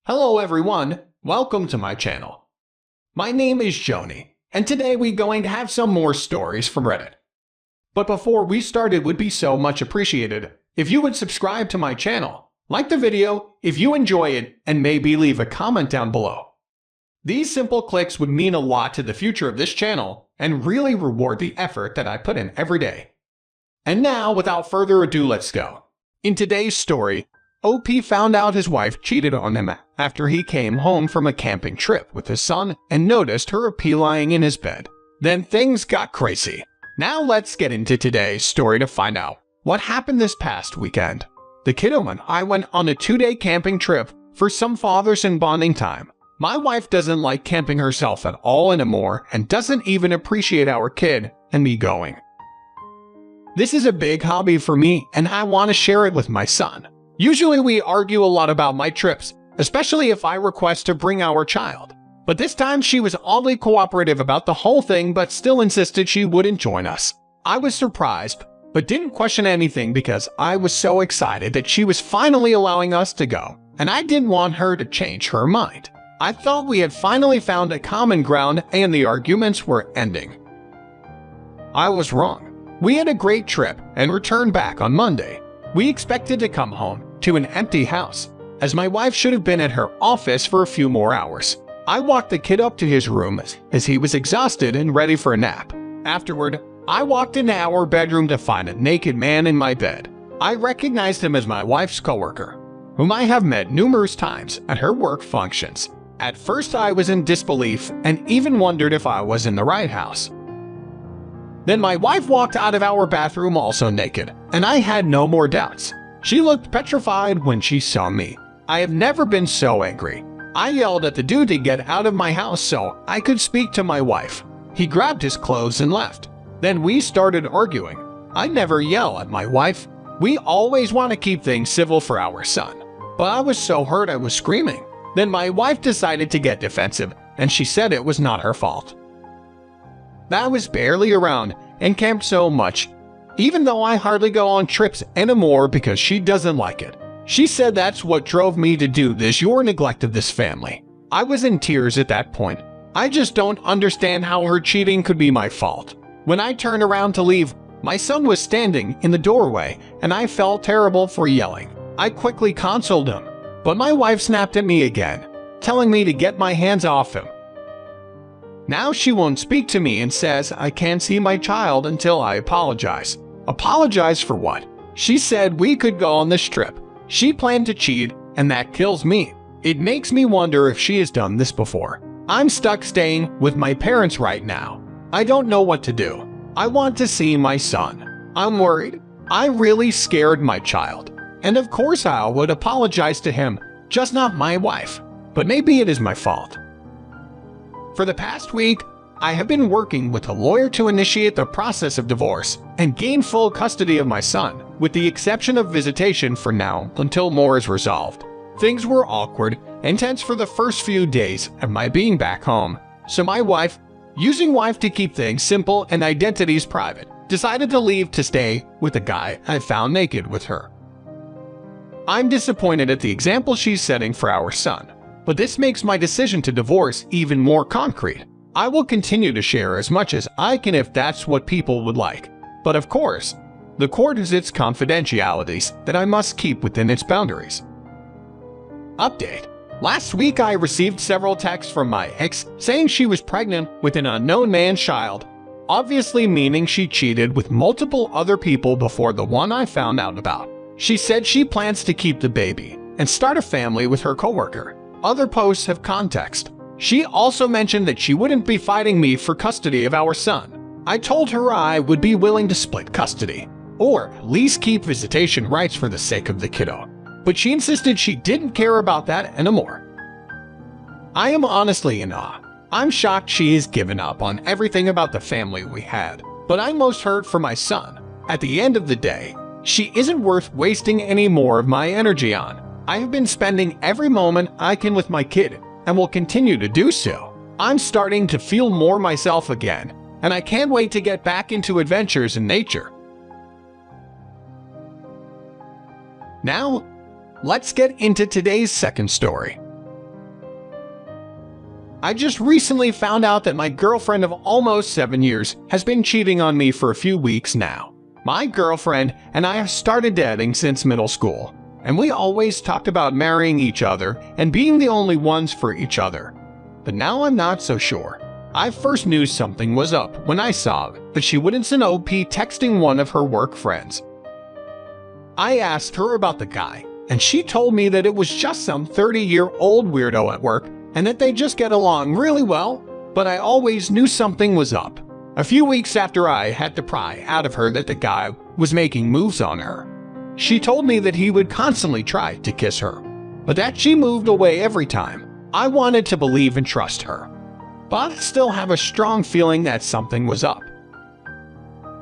Hello everyone, welcome to my channel. My name is Xony, and today we're going to have some more stories from Reddit. But before we start, it would be so much appreciated if you would subscribe to my channel, like the video if you enjoy it, and maybe leave a comment down below. These simple clicks would mean a lot to the future of this channel and really reward the effort that I put in every day. And now, without further ado, let's go. In today's story, OP found out his wife cheated on him after he came home from a camping trip with his son and noticed her lying in his bed. Then things got crazy. Now let's get into today's story to find out what happened this past weekend. The kiddo and I went on a 2-day camping trip for some fathers and bonding time. My wife doesn't like camping herself at all anymore and doesn't even appreciate our kid and me going. This is a big hobby for me and I want to share it with my son. Usually we argue a lot about my trips, especially if I request to bring our child. But this time she was oddly cooperative about the whole thing but still insisted she wouldn't join us. I was surprised, but didn't question anything because I was so excited that she was finally allowing us to go, and I didn't want her to change her mind. I thought we had finally found a common ground and the arguments were ending. I was wrong. We had a great trip and returned back on Monday. We expected to come home to an empty house, as my wife should have been at her office for a few more hours. I walked the kid up to his room as he was exhausted and ready for a nap. Afterward, I walked into our bedroom to find a naked man in my bed. I recognized him as my wife's coworker, whom I have met numerous times at her work functions. At first I was in disbelief and even wondered if I was in the right house. Then my wife walked out of our bathroom also naked, and I had no more doubts. She looked petrified when she saw me. I have never been so angry. I yelled at the dude to get out of my house so I could speak to my wife. He grabbed his clothes and left. Then we started arguing. I never yell at my wife. We always want to keep things civil for our son. But I was so hurt I was screaming. Then my wife decided to get defensive, and she said it was not her fault. I was barely around and camped so much, even though I hardly go on trips anymore because she doesn't like it. She said that's what drove me to do this, your neglect of this family. I was in tears at that point. I just don't understand how her cheating could be my fault. When I turned around to leave, my son was standing in the doorway and I felt terrible for yelling. I quickly consoled him, but my wife snapped at me again, telling me to get my hands off him. Now she won't speak to me and says I can't see my child until I apologize. Apologize for what? She said we could go on this trip. She planned to cheat, and that kills me. It makes me wonder if she has done this before. I'm stuck staying with my parents right now. I don't know what to do. I want to see my son. I'm worried. I really scared my child. And of course I would apologize to him, just not my wife. But maybe it is my fault. For the past week, I have been working with a lawyer to initiate the process of divorce and gain full custody of my son, with the exception of visitation for now until more is resolved. Things were awkward and tense for the first few days of my being back home, so my wife, using wife to keep things simple and identities private, decided to leave to stay with a guy I found naked with her. I'm disappointed at the example she's setting for our son. But this makes my decision to divorce even more concrete. I will continue to share as much as I can if that's what people would like. But of course, the court has its confidentialities that I must keep within its boundaries. Update. Last week I received several texts from my ex saying she was pregnant with an unknown man's child, obviously meaning she cheated with multiple other people before the one I found out about. She said she plans to keep the baby and start a family with her coworker. Other posts have context. She also mentioned that she wouldn't be fighting me for custody of our son. I told her I would be willing to split custody, or at least keep visitation rights for the sake of the kiddo. But she insisted she didn't care about that anymore. I am honestly in awe. I'm shocked she has given up on everything about the family we had, but I'm most hurt for my son. At the end of the day, she isn't worth wasting any more of my energy on. I have been spending every moment I can with my kid and will continue to do so. I'm starting to feel more myself again, and I can't wait to get back into adventures in nature. Now, let's get into today's second story. I just recently found out that my girlfriend of almost 7 years has been cheating on me for a few weeks now. My girlfriend and I have started dating since middle school, and we always talked about marrying each other and being the only ones for each other. But now I'm not so sure. I first knew something was up when I saw that she wouldn't send OP texting one of her work friends. I asked her about the guy, and she told me that it was just some 30-year-old weirdo at work and that they just get along really well, but I always knew something was up. A few weeks after I had to pry out of her that the guy was making moves on her, she told me that he would constantly try to kiss her, but that she moved away every time. I wanted to believe and trust her, but I still have a strong feeling that something was up.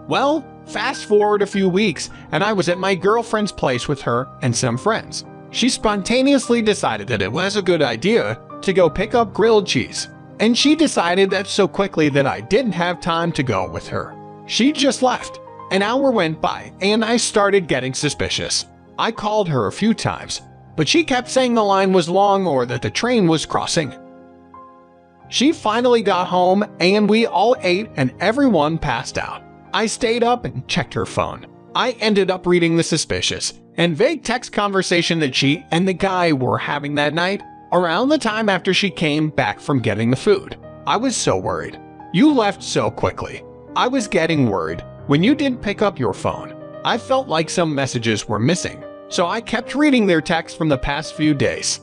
Well, fast forward a few weeks, and I was at my girlfriend's place with her and some friends. She spontaneously decided that it was a good idea to go pick up grilled cheese, and she decided that so quickly that I didn't have time to go with her. She just left. An hour went by, and I started getting suspicious. I called her a few times, but she kept saying the line was long or that the train was crossing. She finally got home, and we all ate and everyone passed out. I stayed up and checked her phone. I ended up reading the suspicious and vague text conversation that she and the guy were having that night, around the time after she came back from getting the food. I was so worried. You left so quickly. I was getting worried when you didn't pick up your phone. I felt like some messages were missing, so I kept reading their texts from the past few days.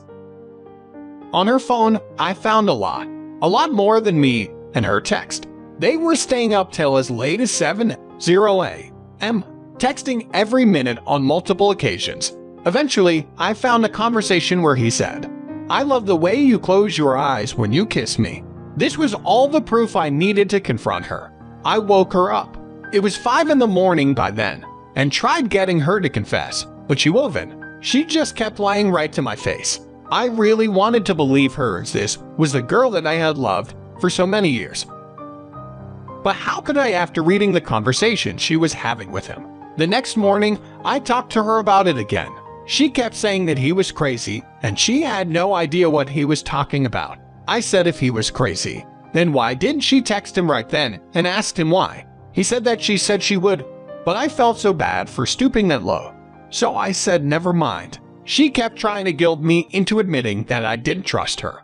On her phone, I found a lot more than me and her text. They were staying up till as late as 7:00 a.m., texting every minute on multiple occasions. Eventually, I found a conversation where he said, "I love the way you close your eyes when you kiss me." This was all the proof I needed to confront her. I woke her up. It was 5 in the morning by then, and tried getting her to confess, but she wouldn't. She just kept lying right to my face. I really wanted to believe her as this was the girl that I had loved for so many years. But how could I after reading the conversation she was having with him? The next morning, I talked to her about it again. She kept saying that he was crazy, and she had no idea what he was talking about. I said if he was crazy, then why didn't she text him right then and asked him why? He said that she said she would, but I felt so bad for stooping that low. So I said never mind. She kept trying to guilt me into admitting that I didn't trust her.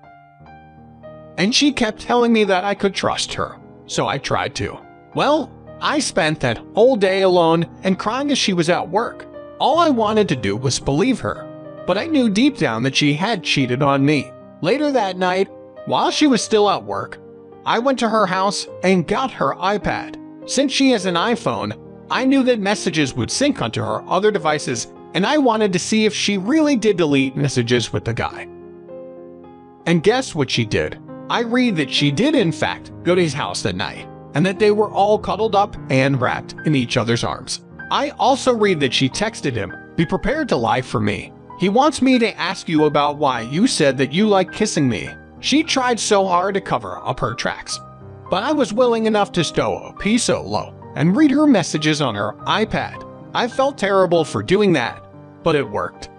And she kept telling me that I could trust her, so I tried to. Well, I spent that whole day alone and crying as she was at work. All I wanted to do was believe her, but I knew deep down that she had cheated on me. Later that night, while she was still at work, I went to her house and got her iPad. Since she has an iPhone, I knew that messages would sync onto her other devices, and I wanted to see if she really did delete messages with the guy. And guess what she did? I read that she did in fact go to his house that night, and that they were all cuddled up and wrapped in each other's arms. I also read that she texted him, "Be prepared to lie for me. He wants me to ask you about why you said that you like kissing me." She tried so hard to cover up her tracks, but I was willing enough to stow a piece so low and read her messages on her iPad. I felt terrible for doing that, but it worked.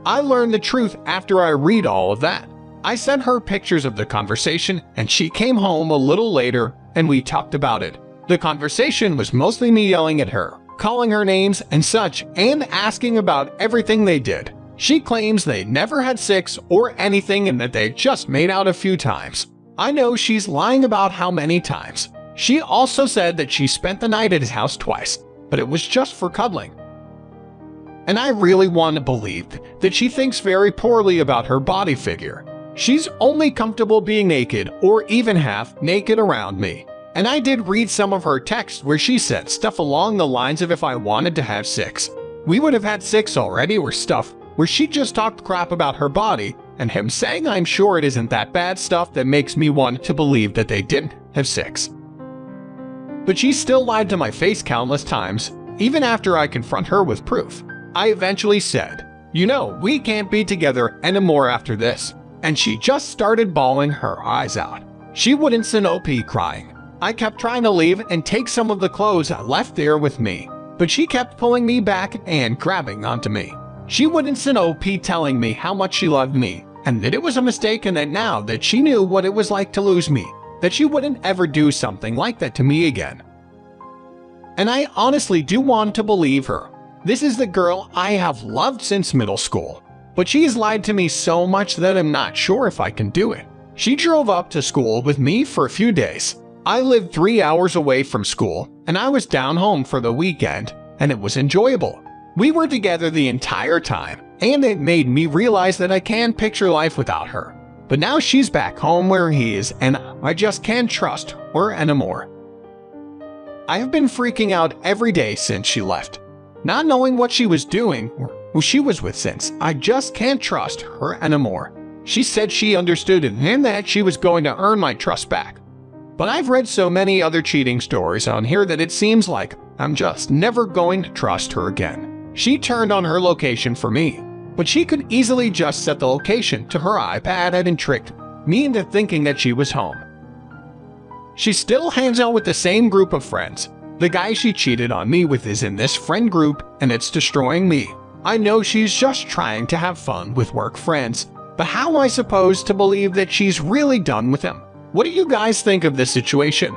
I learned the truth after I read all of that. I sent her pictures of the conversation, and she came home a little later and we talked about it. The conversation was mostly me yelling at her, calling her names and such, and asking about everything they did. She claims they never had sex or anything and that they just made out a few times. I know she's lying about how many times. She also said that she spent the night at his house twice, but it was just for cuddling. And I really want to believe that she thinks very poorly about her body figure. She's only comfortable being naked or even half naked around me. And I did read some of her texts where she said stuff along the lines of if I wanted to have sex, we would have had sex already, or stuff where she just talked crap about her body, and him saying I'm sure it isn't that bad stuff that makes me want to believe that they didn't have sex. But she still lied to my face countless times, even after I confront her with proof. I eventually said, "You know, we can't be together anymore after this." And she just started bawling her eyes out. She wouldn't send OP crying. I kept trying to leave and take some of the clothes I left there with me, but she kept pulling me back and grabbing onto me. She wouldn't send OP telling me how much she loved me and that it was a mistake, and that now that she knew what it was like to lose me, that she wouldn't ever do something like that to me again. And I honestly do want to believe her. This is the girl I have loved since middle school, but she has lied to me so much that I'm not sure if I can do it. She drove up to school with me for a few days. I lived 3 hours away from school, and I was down home for the weekend, and it was enjoyable. We were together the entire time, and it made me realize that I can't picture life without her. But now she's back home where he is, and I just can't trust her anymore. I have been freaking out every day since she left, not knowing what she was doing or who she was with, since I just can't trust her anymore. She said she understood it and that she was going to earn my trust back. But I've read so many other cheating stories on here that it seems like I'm just never going to trust her again. She turned on her location for me, but she could easily just set the location to her iPad and tricked me into thinking that she was home. She still hangs out with the same group of friends. The guy she cheated on me with is in this friend group, and it's destroying me. I know she's just trying to have fun with work friends, but how am I supposed to believe that she's really done with him? What do you guys think of this situation?